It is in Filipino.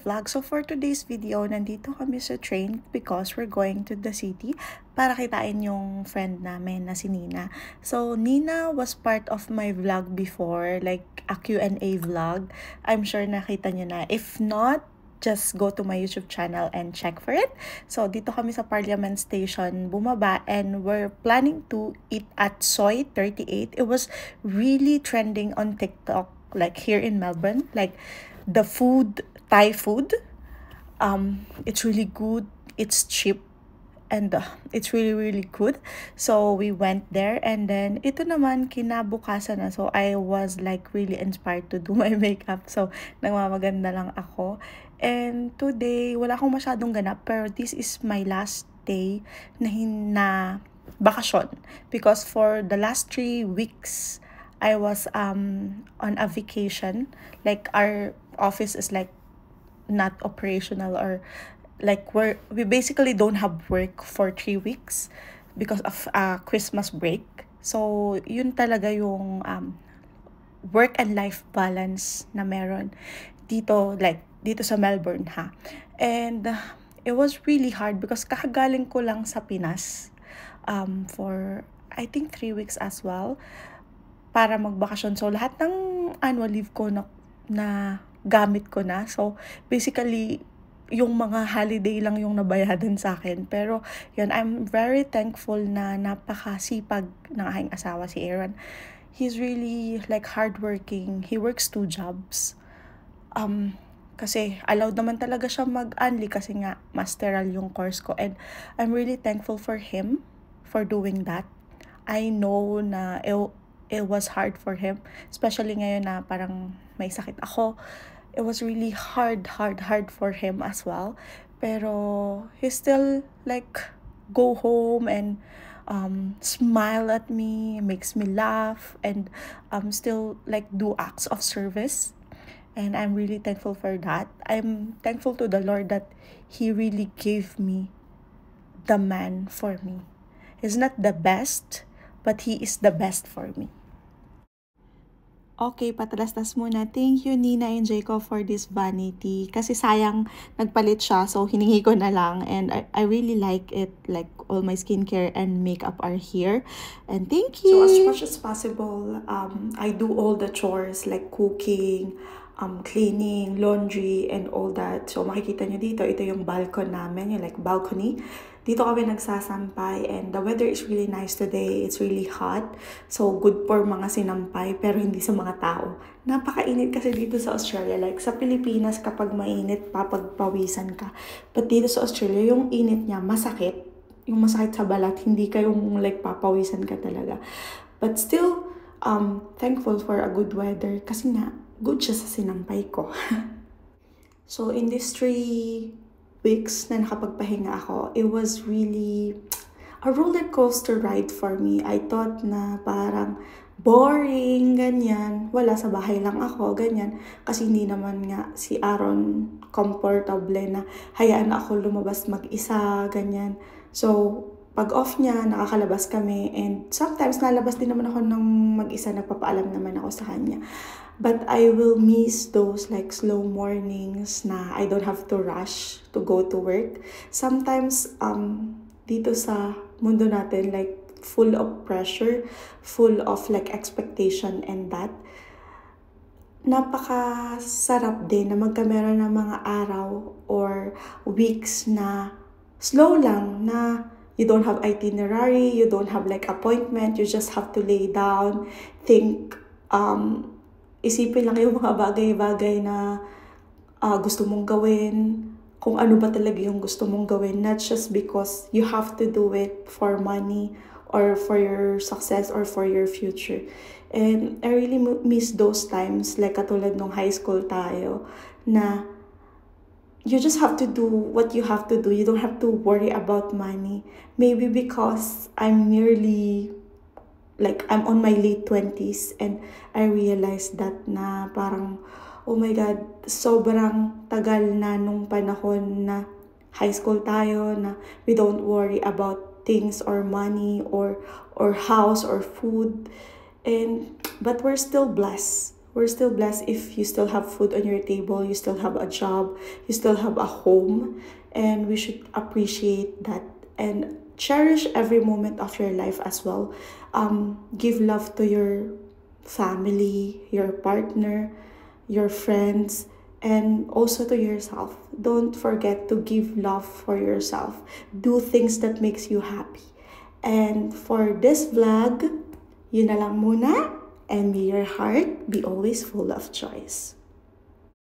vlog. So for today's video, nandito kami sa train because we're going to the city para kitain yung friend namin na si Nina. So Nina was part of my vlog before, like a Q&A vlog. I'm sure nakita niyo na. If not, just go to my YouTube channel and check for it. So dito kami sa Parliament Station bumaba and we're planning to eat at Soy 38. It was really trending on TikTok, like here in Melbourne, like the food, Thai food. It's really good, it's cheap, and it's really good. So we went there, and then ito naman kinabukasan na, so I was like really inspired to do my makeup, so nagmamaganda lang ako. And today wala akong masyadong ganap, pero this is my last day na bakasyon, because for the last 3 weeks I was on a vacation. Like our office is like not operational, or like we basically don't have work for 3 weeks because of Christmas break. So yun talaga yung work and life balance na meron dito, like dito sa Melbourne ha. And it was really hard because kakagaling ko lang sa Pinas for I think 3 weeks as well para magbakasyon. So lahat ng annual leave ko na gamit ko na. So basically yung mga holiday lang yung nabayadan sa akin. Pero yun, I'm very thankful na napakasipag ng aking asawa, si Aaron. He's really like hardworking. He works 2 jobs. Kasi allowed naman talaga siya mag-unli kasi nga masteral yung course ko. And I'm really thankful for him for doing that. I know na it was hard for him, especially ngayon na parang may sakit ako. It was really hard for him as well. Pero he still like go home and smile at me, makes me laugh, and still like do acts of service. And I'm really thankful for that. I'm thankful to the Lord that He really gave me the man for me. He's not the best, but He is the best for me. Okay, patalastas muna. Thank you, Nina and Jacob, for this vanity. Kasi sayang, nagpalit siya, so hiningi ko na lang. And I really like it. Like, all my skincare and makeup are here. And thank you! So, as much as possible, I do all the chores, like cooking, cleaning, laundry, and all that. So, makikita nyo dito, ito yung balcony namin, yung like balcony. Dito kami nagsasampay, and the weather is really nice today. It's really hot. So, good for mga sinampay, pero hindi sa mga tao. Napakainit kasi dito sa Australia. Like, sa Pilipinas, kapag mainit, papagpawisan ka. But dito sa Australia, yung init niya, masakit. Yung masakit sa balat, hindi kayong like papawisan ka talaga. But still, thankful for a good weather. Kasi nga, good siya sa sinampay ko. So, in these 3 weeks na nakapagpahinga ako, it was really a roller coaster ride for me. I thought na parang boring, ganyan. Wala, sa bahay lang ako, ganyan. Kasi hindi naman nga si Aaron comfortable na hayaan ako lumabas mag-isa, ganyan. So, pag off niya, nakakalabas kami. And sometimes, nalabas din naman ako ng mag-isa. Nagpapaalam naman ako sa kanya. But I will miss those like slow mornings na I don't have to rush to go to work. Sometimes, dito sa mundo natin, like full of pressure, full of like expectation and that. Napakasarap din na magkameron ng mga araw or weeks na slow lang, na you don't have itinerary, you don't have like appointment, you just have to lay down, think, isipin lang yung mga bagay-bagay na gusto mong gawin, kung ano ba talaga yung gusto mong gawin, not just because you have to do it for money or for your success or for your future. And I really miss those times, like katulad nung high school tayo, na you just have to do what you have to do. You don't have to worry about money. Maybe because I'm nearly, like, I'm on my late 20s and I realized that na parang, oh my God, sobrang tagal na nung panahon na high school tayo, na we don't worry about things or money or house or food. But we're still blessed. We're still blessed if you still have food on your table, you still have a job, you still have a home, and we should appreciate that and cherish every moment of your life as well. Give love to your family, your partner, your friends, and also to yourself. Don't forget to give love for yourself. Do things that makes you happy. And for this vlog, yun na lang muna. And may your heart be always full of choice.